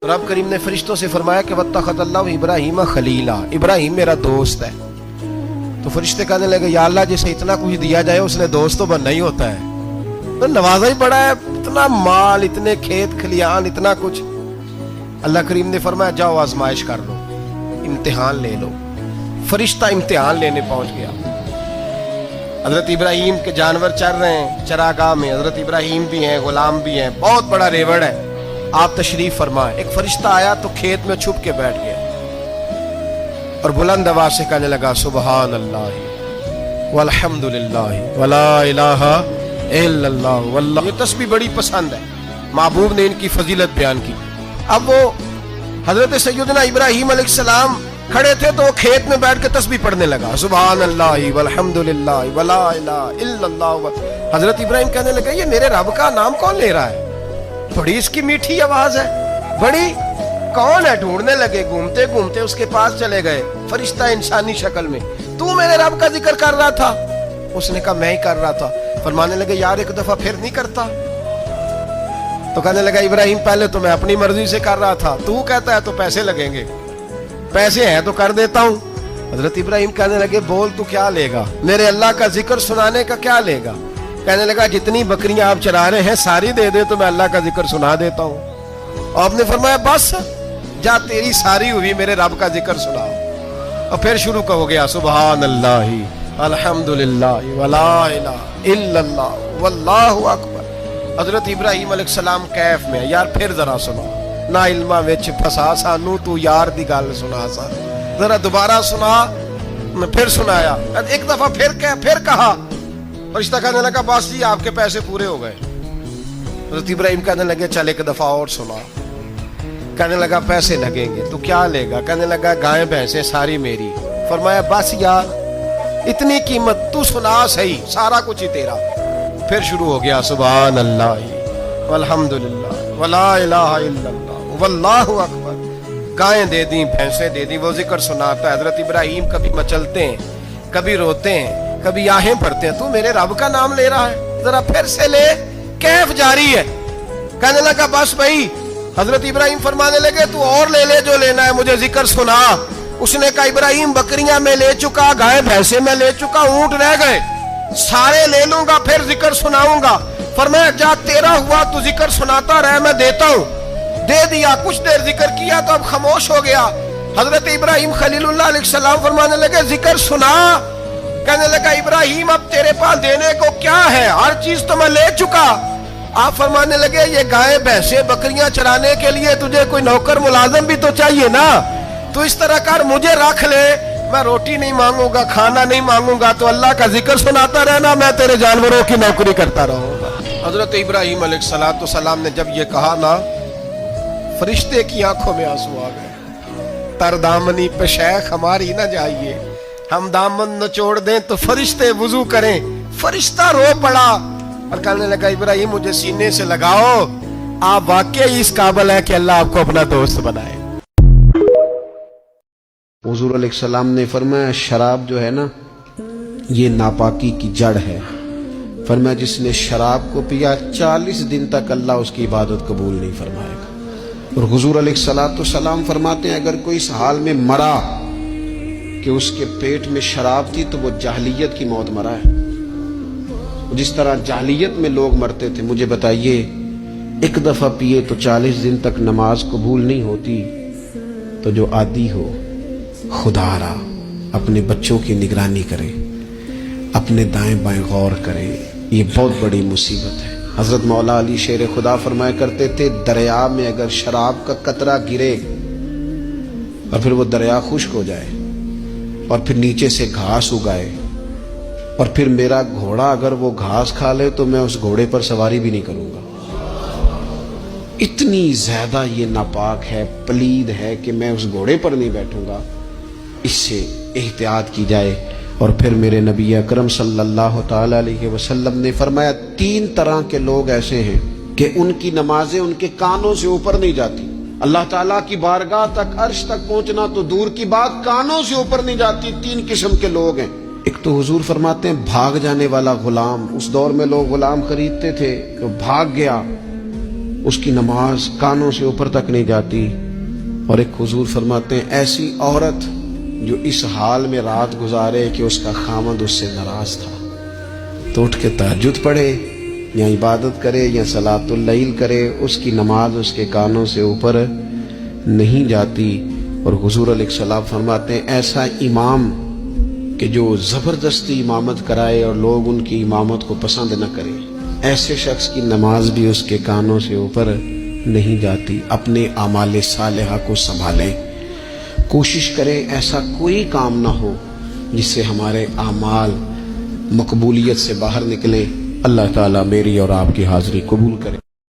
रब करीम ने फरिश्तों से फरमाया कि वत्तखज़ल्लाहु इब्राहीम खलीला, इब्राहिम मेरा दोस्त है। तो फरिश्ते कहने लगे या अल्लाह जिसे इतना कुछ दिया जाए उसने दोस्त तो बनना ही होता है, तो नवाजा ही बड़ा है, इतना माल, इतने खेत खलियान, इतना कुछ। अल्लाह करीम ने फरमाया जाओ आजमाइश कर लो, इम्तिहान ले लो। फरिश्ता इम्तिहान लेने पहुंच गया। हजरत इब्राहिम के जानवर चर रहे हैं चरागाह में, हजरत इब्राहिम भी हैं, गुलाम भी हैं, बहुत बड़ा रेवड़ है। आप तशरीफ फरमाए। एक फरिश्ता आया तो खेत में छुप के बैठ गया और बुलंद आवाज से कहने लगा सुबहान अल्लाह वल्हम्दुलिल्लाह वला इलाहा इल्लल्लाह वल्लाह। ये तस्बीह बड़ी पसंद है, महबूब ने इनकी फजीलत बयान की। अब वो हजरत सैयदना इब्राहिम अलैहिस्सलाम खड़े थे तो वो खेत में बैठ के तस्बीह पढ़ने लगा सुबहान अल्लाह वल्हम्दुलिल्लाह वला इलाहा इल्लल्लाह। हजरत इब्राहिम कहने लगे ये मेरे रब का नाम कौन ले रहा है, बड़ी इसकी मीठी आवाज है, बड़ी कौन है। ढूंढने लगे, घूमते घूमते उसके पास चले गए। फरिश्ता इंसानी शक्ल में, तू मेरे रब का जिक्र कर रहा था? उसने कहा मैं ही कर रहा था। फरमाने लगे यार एक दफा फिर नहीं करता? तो कहने लगा इब्राहिम पहले तो मैं अपनी मर्जी से कर रहा था, तू कहता है तो पैसे लगेंगे, पैसे हैं तो कर देता हूं। हजरत इब्राहिम कहने लगे बोल तू क्या लेगा, मेरे अल्लाह का जिक्र सुनाने का क्या लेगा? कहने लगा जितनी बकरियां आप चरा रहे हैं सारी दे दे तो मैं अल्लाह का जिक्र सुना देता हूं। और आपने फरमाया बस जा तेरी सारी हुई, मेरे रब का जिक्र सुनाओ। और फिर शुरू हो गया सुबहान अल्लाह अल्हम्दुलिल्लाह वला इलाहा इल्लल्लाह वल्लाहु अकबर। हजरत इब्राहिम अलैहिस्सलाम कैफ में, यार फिर जरा सुना, ना इल्मा विच फसा सानू तू यार दी गल सुना सा, जरा दोबारा सुना। फिर सुनाया, एक दफा फिर कहा। फरिश्ता कहने लगा बस जी आपके पैसे पूरे हो गए। हज़रत इब्राहिम कहने लगे चल एक दफा और सुना। कहने लगा पैसे लगेंगे, तो क्या लेगा? कहने लगा गाय भैंसे सारी मेरी। फरमाया बस यार इतनी कीमत, तू सुना सही, सारा कुछ ही तेरा। फिर शुरू हो गया सुभान अल्लाह वल्हम्दुलिल्लाह वला इलाहा इल्लल्लाह वल्लाहु अकबर। गायें दे दी, भैंसे दे दी, वो जिक्र सुनाता है। हजरत इब्राहिम कभी मचलते हैं, कभी रोते हैं, कभी आहें भरते हैं, तू मेरे रब का नाम ले रहा है, जरा फिर से ले। कैफ जारी है। कहने लगा बस भाई। हजरत इब्राहिम फरमाने लगे तू और ले ले जो लेना है, मुझे जिक्र सुना। उसने कहा इब्राहिम बकरियां मैं ले चुका, गाय भैंसे मैं ले चुका, ऊंट रह गए, सारे ले लूंगा फिर जिक्र सुनाऊंगा। फरमाया जा तेरा हुआ तू जिक्र सुनाता रहे, मैं देता हूं। दे दिया, कुछ देर जिक्र किया तो अब खामोश हो गया। हजरत इब्राहिम खलीलुल्लाह अलैहिस्सलाम फरमाने लगे जिक्र सुना। कहने लगा इब्राहिम अब तेरे पास देने को क्या है, हर चीज तो मैं ले चुका। आप फरमाने लगे ये गाय भैंसे बकरियां चराने के लिए तुझे कोई नौकर मुलाजम भी तो चाहिए ना, तो इस तरह कर मुझे रख ले, मैं रोटी नहीं मांगूंगा, खाना नहीं मांगूंगा, तो अल्लाह का जिक्र सुनाता रहना, मैं तेरे जानवरों की नौकरी करता रहूंगा। हजरत इब्राहिम अलैहिस्सलाम ने जब ये कहा ना, फरिश्ते की आंखों में आंसू आ गए। तरदामनी पे शेख हमारी ना जाइए, हम दामन नचोड़ दें तो फरिश्ते वुजू करें। फरिश्ता रो पड़ा और कहने लगा इब्राहिम मुझे सीने से लगाओ, आप वाकई इस काबिल है कि अल्लाह आपको अपना दोस्त बनाए। हुजूर अलैहिस्सलाम ने फरमाया शराब जो है ना ये नापाकी की जड़ है। फरमाया जिसने शराब को पिया 40 दिन तक अल्लाह उसकी इबादत कबूल नहीं फरमाएगा। और हुजूर अलैहिस्सलाम फरमाते हैं अगर कोई इस हाल में मरा कि उसके पेट में शराब थी तो वो जाहलियत की मौत मरा है। जिस तरह जाहलियत में लोग मरते थे, मुझे बताइए एक दफा पिए तो 40 दिन तक नमाज कबूल नहीं होती, तो जो आदी हो खुदारा अपने बच्चों की निगरानी करे, अपने दाएं बाएं गौर करे, ये बहुत बड़ी मुसीबत है। हजरत मौला अली शेर खुदा फरमाया करते थे दरिया में अगर शराब का कतरा गिरे और फिर वो दरिया खुश्क हो जाए और फिर नीचे से घास उगाए और फिर मेरा घोड़ा अगर वो घास खा ले तो मैं उस घोड़े पर सवारी भी नहीं करूंगा। इतनी ज्यादा ये नापाक है, पलीद है कि मैं उस घोड़े पर नहीं बैठूंगा। इससे एहतियात की जाए। और फिर मेरे नबी अकरम सल्लल्लाहु ताला अलैहि वसल्लम ने फरमाया 3 तरह के लोग ऐसे हैं कि उनकी नमाजें उनके कानों से ऊपर नहीं जाती। अल्लाह ताला की बारगाह तक, अर्श तक पहुंचना तो दूर की बात, कानों से ऊपर नहीं जाती। 3 किस्म के लोग हैं। एक तो हुजूर फरमाते हैं भाग जाने वाला गुलाम। उस दौर में लोग गुलाम खरीदते थे, तो भाग गया اس کی نماز کانوں سے اوپر تک نہیں جاتی. اور ایک حضور فرماتے ہیں ایسی عورت جو اس حال میں رات گزارے کہ اس کا خامد اس سے ناراض تھا تو اٹھ کے تہجد پڑھے یا عبادت کرے یا صلاۃ اللیل کرے، اس کی نماز اس کے کانوں سے اوپر نہیں جاتی. اور حضور علیہ السلام فرماتے ہیں ایسا امام کہ جو زبردستی امامت کرائے اور لوگ ان کی امامت کو پسند نہ کریں، ایسے شخص کی نماز بھی اس کے کانوں سے اوپر نہیں جاتی. اپنے اعمال صالحہ کو سنبھالیں، کوشش کریں ایسا کوئی کام نہ ہو جس سے ہمارے اعمال مقبولیت سے باہر نکلیں. اللہ تعالیٰ میری اور آپ کی حاضری قبول کرے.